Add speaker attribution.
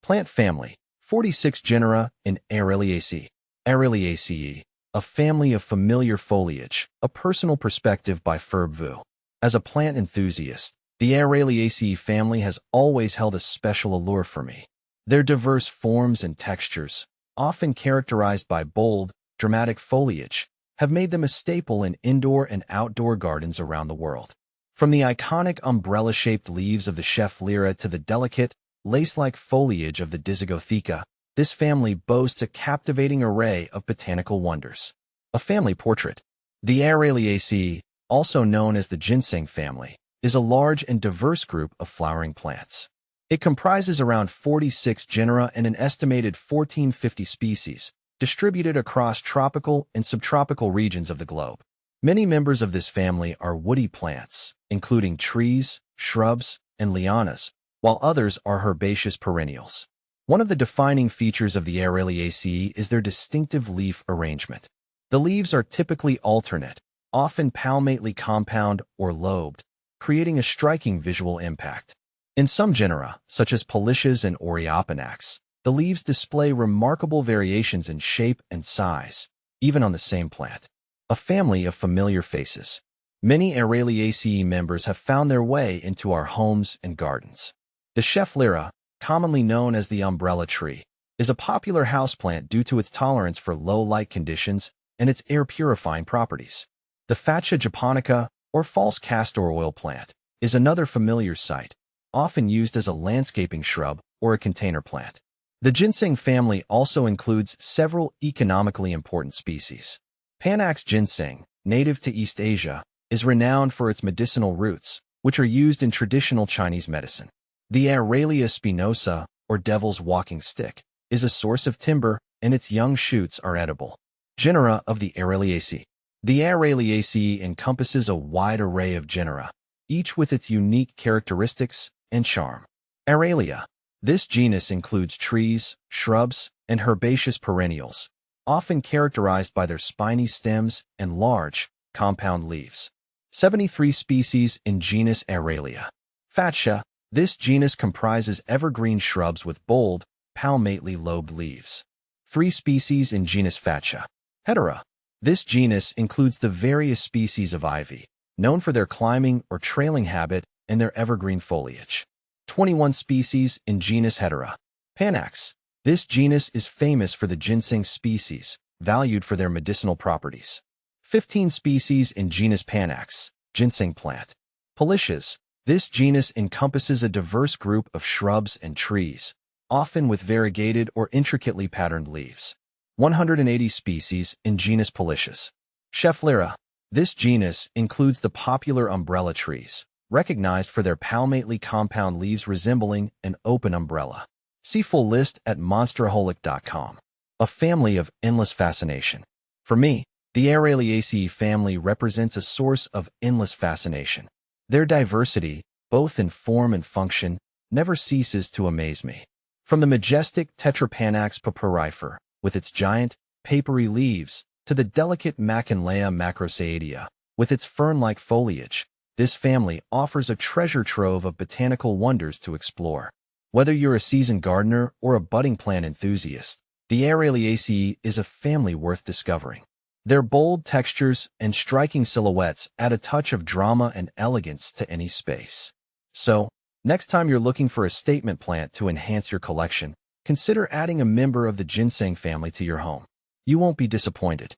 Speaker 1: Plant family, 46 genera in Araliaceae. Araliaceae, a family of familiar foliage, a personal perspective by Ferb Vu. As a plant enthusiast, the Araliaceae family has always held a special allure for me. Their diverse forms and textures, often characterized by bold, dramatic foliage, have made them a staple in indoor and outdoor gardens around the world. From the iconic umbrella-shaped leaves of the chef lyra to the delicate, lace-like foliage of the Dizygotheca, this family boasts a captivating array of botanical wonders. A family portrait. The Araliaceae, also known as the ginseng family, is a large and diverse group of flowering plants. It comprises around 46 genera and an estimated 1450 species, distributed across tropical and subtropical regions of the globe. Many members of this family are woody plants, including trees, shrubs, and lianas, while others are herbaceous perennials. One of the defining features of the Araliaceae is their distinctive leaf arrangement. The leaves are typically alternate, often palmately compound or lobed, creating a striking visual impact. In some genera, such as Policias and Oreopanax, the leaves display remarkable variations in shape and size, even on the same plant. A family of familiar faces. Many Araliaceae members have found their way into our homes and gardens. The chef lyra, commonly known as the umbrella tree, is a popular houseplant due to its tolerance for low light conditions and its air-purifying properties. The Fatsia japonica, or false castor oil plant, is another familiar sight, often used as a landscaping shrub or a container plant. The ginseng family also includes several economically important species. Panax ginseng, native to East Asia, is renowned for its medicinal roots, which are used in traditional Chinese medicine. The Aralia spinosa, or devil's walking stick, is a source of timber, and its young shoots are edible. Genera of the Araliaceae. The Araliaceae encompasses a wide array of genera, each with its unique characteristics and charm. Aralia. This genus includes trees, shrubs, and herbaceous perennials, often characterized by their spiny stems and large, compound leaves. 73 species in genus Aralia. Fatsia. This genus comprises evergreen shrubs with bold, palmately lobed leaves. 3 species in genus Fatsia. Hedera. This genus includes the various species of ivy, known for their climbing or trailing habit and their evergreen foliage. 21 species in genus Hedera. Panax. This genus is famous for the ginseng species, valued for their medicinal properties. 15 species in genus Panax, ginseng plant. Policias. This genus encompasses a diverse group of shrubs and trees, often with variegated or intricately patterned leaves. 180 species in genus Policias. Chef lyra. This genus includes the popular umbrella trees, recognized for their palmately compound leaves resembling an open umbrella. See full list at monsteraholic.com. A family of endless fascination. For me, the Araliaceae family represents a source of endless fascination. Their diversity, both in form and function, never ceases to amaze me. From the majestic Tetrapanax purpurifer, with its giant, papery leaves, to the delicate Mackinlea macrocaedia, with its fern-like foliage, this family offers a treasure trove of botanical wonders to explore. Whether you're a seasoned gardener or a budding plant enthusiast, the Araliaceae is a family worth discovering. Their bold textures and striking silhouettes add a touch of drama and elegance to any space. So, next time you're looking for a statement plant to enhance your collection, consider adding a member of the ginseng family to your home. You won't be disappointed.